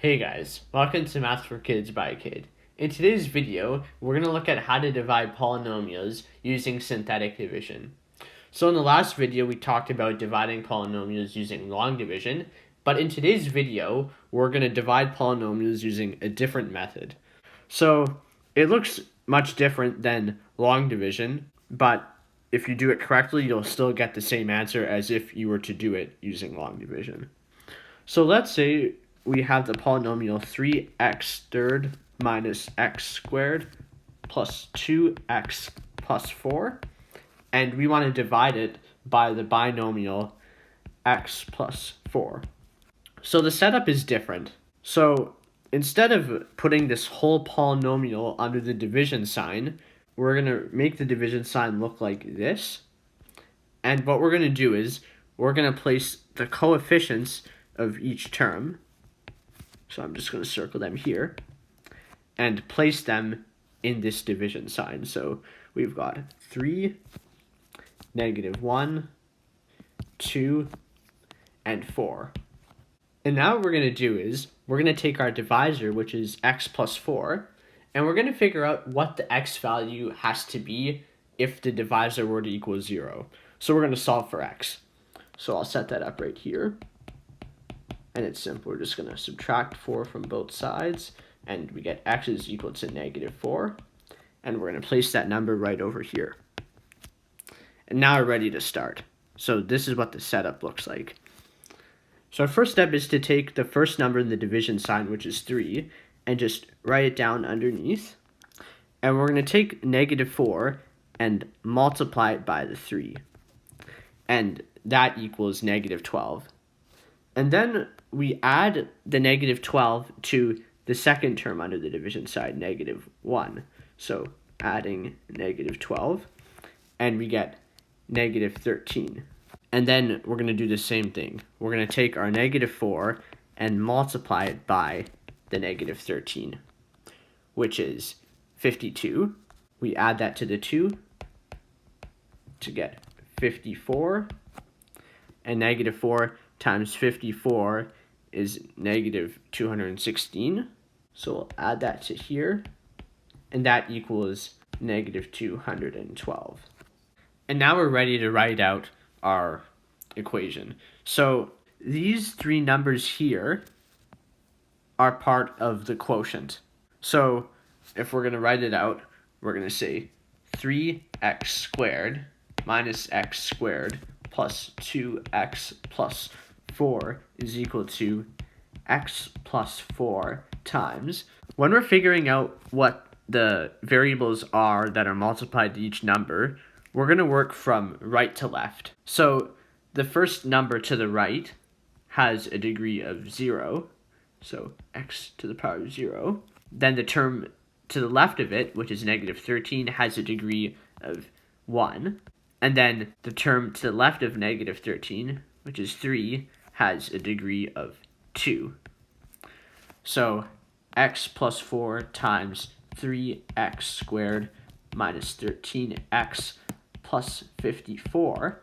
Hey guys, welcome to Math for Kids by a Kid. In today's video, we're going to look at how to divide polynomials using synthetic division. So in the last video, we talked about dividing polynomials using long division, but in today's video, we're going to divide polynomials using a different method. So it looks much different than long division, but if you do it correctly, you'll still get the same answer as if you were to do it using long division. So let's say we have the polynomial 3x third minus x squared plus 2x plus 4, and we want to divide it by the binomial x plus 4. So the setup is different. So instead of putting this whole polynomial under the division sign, we're going to make the division sign look like this. And what we're going to do is we're going to place the coefficients of each term. So I'm just going to circle them here and place them in this division sign. So we've got 3, -1, 2, and 4. And now what we're going to do is we're going to take our divisor, which is x plus 4, and we're going to figure out what the x value has to be if the divisor were to equal 0. So we're going to solve for x. So I'll set that up right here. And it's simple. We're just going to subtract 4 from both sides, and we get x is equal to -4. And we're going to place that number right over here. And now we're ready to start. So this is what the setup looks like. So our first step is to take the first number in the division sign, which is 3, and just write it down underneath. And we're going to take -4 and multiply it by the 3. And that equals -12. And then we add the -12 to the second term under the division side, -1. So adding -12, and we get -13. And then we're going to do the same thing. We're going to take our -4 and multiply it by the -13, which is 52. We add that to the 2 to get 54, and -4 times 54 is -216. So we'll add that to here, and that equals -212. And now we're ready to write out our equation. So these three numbers here are part of the quotient. So if we're going to write it out, we're going to say 3x squared minus x squared plus 2x plus 4 is equal to x plus 4 times. When we're figuring out what the variables are that are multiplied to each number, we're going to work from right to left. So the first number to the right has a degree of 0, so x to the power of 0. Then the term to the left of it, which is -13, has a degree of 1. And then the term to the left of -13, which is 3, has a degree of 2. So x plus 4 times 3x squared minus 13x plus 54.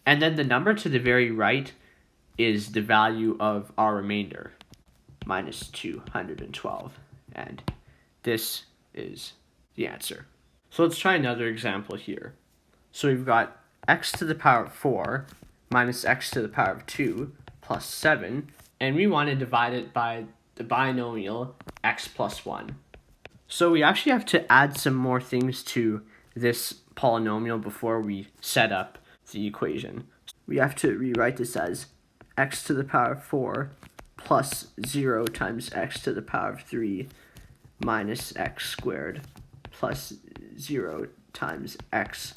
And then the number to the very right is the value of our remainder, -212. And this is the answer. So let's try another example here. So we've got x to the power of 4 minus x to the power of 2 plus 7, and we want to divide it by the binomial x plus 1. So we actually have to add some more things to this polynomial before we set up the equation. We have to rewrite this as x to the power of 4 plus 0 times x to the power of 3 minus x squared plus 0 times x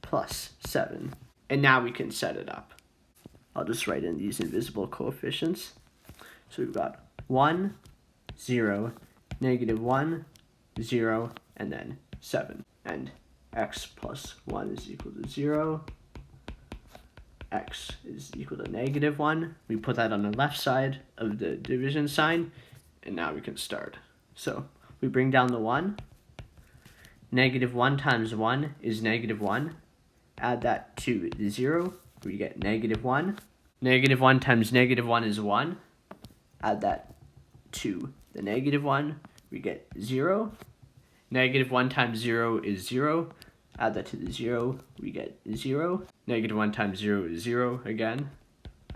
plus 7. And now we can set it up. I'll just write in these invisible coefficients. So we've got 1, 0, -1, 0, and then 7. And x plus 1 is equal to 0. X is equal to -1. We put that on the left side of the division sign, and now we can start. So we bring down the 1. -1 times 1 is -1. Add that to the 0, we get -1. -1 times -1 is 1. Add that to the negative 1, we get 0. Negative 1 times 0 is 0. Add that to the 0, we get 0. Negative 1 times 0 is 0 again.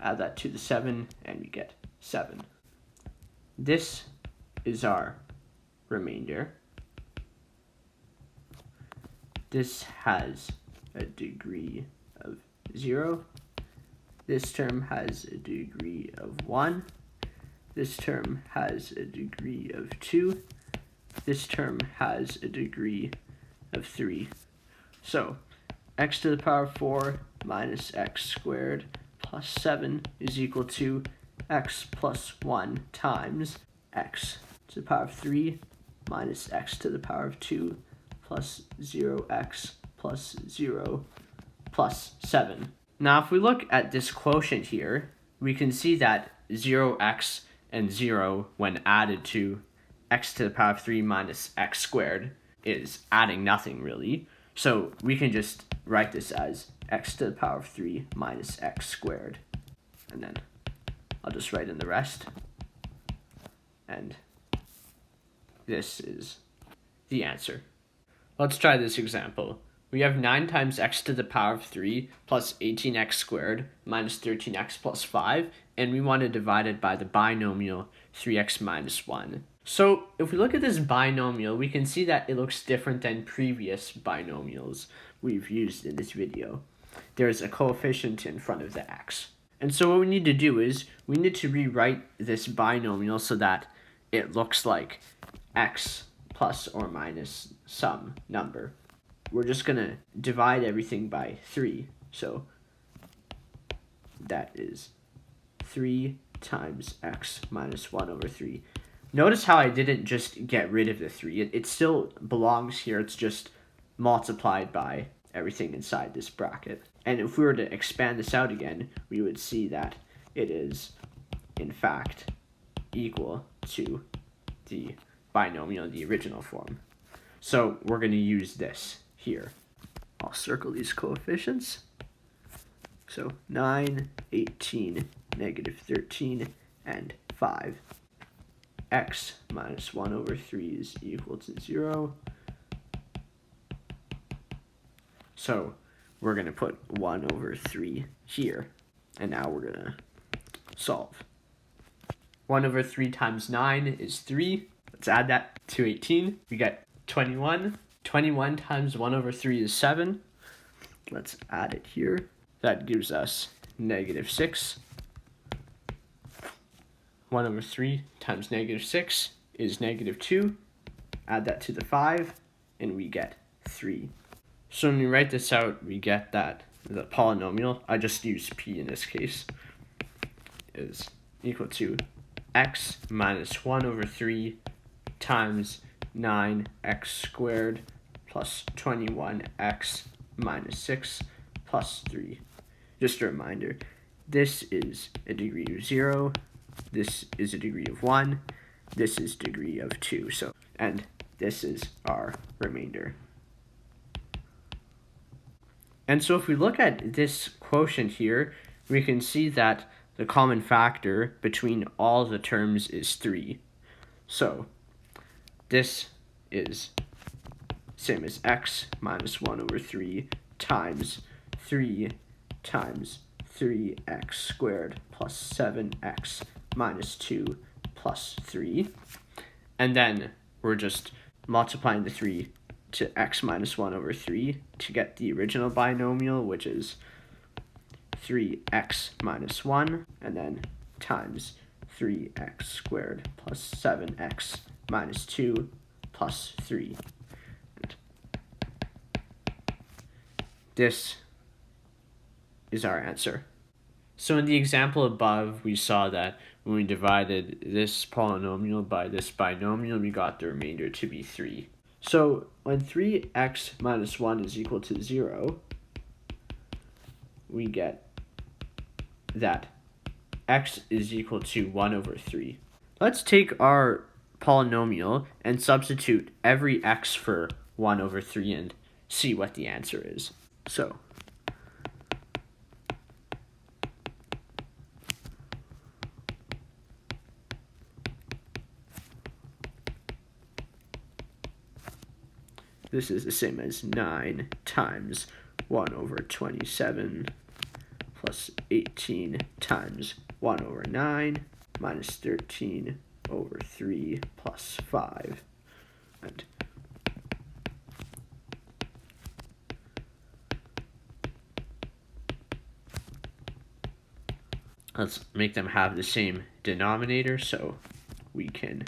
Add that to the 7, and we get 7. This is our remainder. This has a degree of 0. This term has a degree of 1. This term has a degree of 2. This term has a degree of 3. So, x to the power of 4 minus x squared plus 7 is equal to x plus 1 times x to the power of 3 minus x to the power of 2 plus 0x plus 0 plus 7. Now, if we look at this quotient here, we can see that 0x and 0, when added to x to the power of 3 minus x squared, is adding nothing really. So we can just write this as x to the power of 3 minus x squared. And then I'll just write in the rest. And this is the answer. Let's try this example. We have 9 times x to the power of 3 plus 18x squared minus 13x plus 5, and we want to divide it by the binomial 3x minus 1. So if we look at this binomial, we can see that it looks different than previous binomials we've used in this video. There's a coefficient in front of the x. And so what we need to do is we need to rewrite this binomial so that it looks like x plus or minus some number. We're just going to divide everything by 3. So that is 3 times x minus 1 over 3. Notice how I didn't just get rid of the 3. It still belongs here. It's just multiplied by everything inside this bracket. And if we were to expand this out again, we would see that it is, in fact, equal to the binomial, the original form. So we're going to use this here. I'll circle these coefficients. So 9, 18, negative 13, and 5. X minus 1 over 3 is equal to 0. So we're going to put 1 over 3 here. And now we're going to solve. 1 over 3 times 9 is 3. Let's add that to 18. We get 21. 21 times 1 over 3 is 7. Let's add it here. That gives us negative 6. 1 over 3 times negative 6 is negative 2. Add that to the 5, and we get 3. So when we write this out, we get that the polynomial, I just use p in this case, is equal to x minus 1 over 3 times 9x squared plus 21x minus 6 plus 3. Just a reminder, this is a degree of 0, this is a degree of 1, this is degree of 2, so, and this is our remainder. And so if we look at this quotient here, we can see that the common factor between all the terms is 3. So this is same as x minus 1 over 3 times 3 times 3x squared plus 7x minus 2 plus 3. And then we're just multiplying the 3 to x minus 1 over 3 to get the original binomial, which is 3x minus 1, and then times 3x squared plus 7x minus 2 plus 3. And this is our answer. So in the example above, we saw that when we divided this polynomial by this binomial, we got the remainder to be 3. So when 3x minus 1 is equal to 0, we get that x is equal to 1 over 3. Let's take our polynomial and substitute every x for 1 over 3 and see what the answer is. So this is the same as 9 times 1 over 27 plus 18 times 1 over 9 minus 13 over 3 plus 5. And let's make them have the same denominator so we can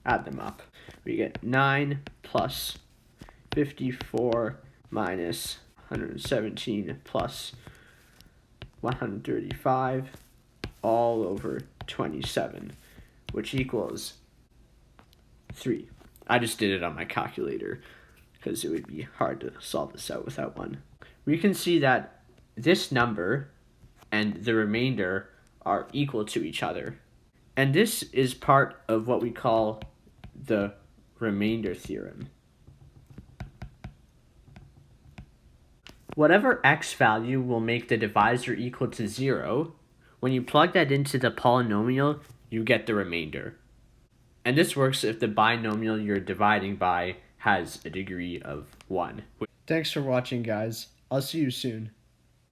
add them up. We get 9 plus 54 minus 117 plus 135 all over 27, which equals 3. I just did it on my calculator because it would be hard to solve this out without one. We can see that this number and the remainder are equal to each other. And this is part of what we call the remainder theorem. Whatever x value will make the divisor equal to 0, when you plug that into the polynomial, you get the remainder. And this works if the binomial you're dividing by has a degree of 1. Thanks for watching, guys. I'll see you soon.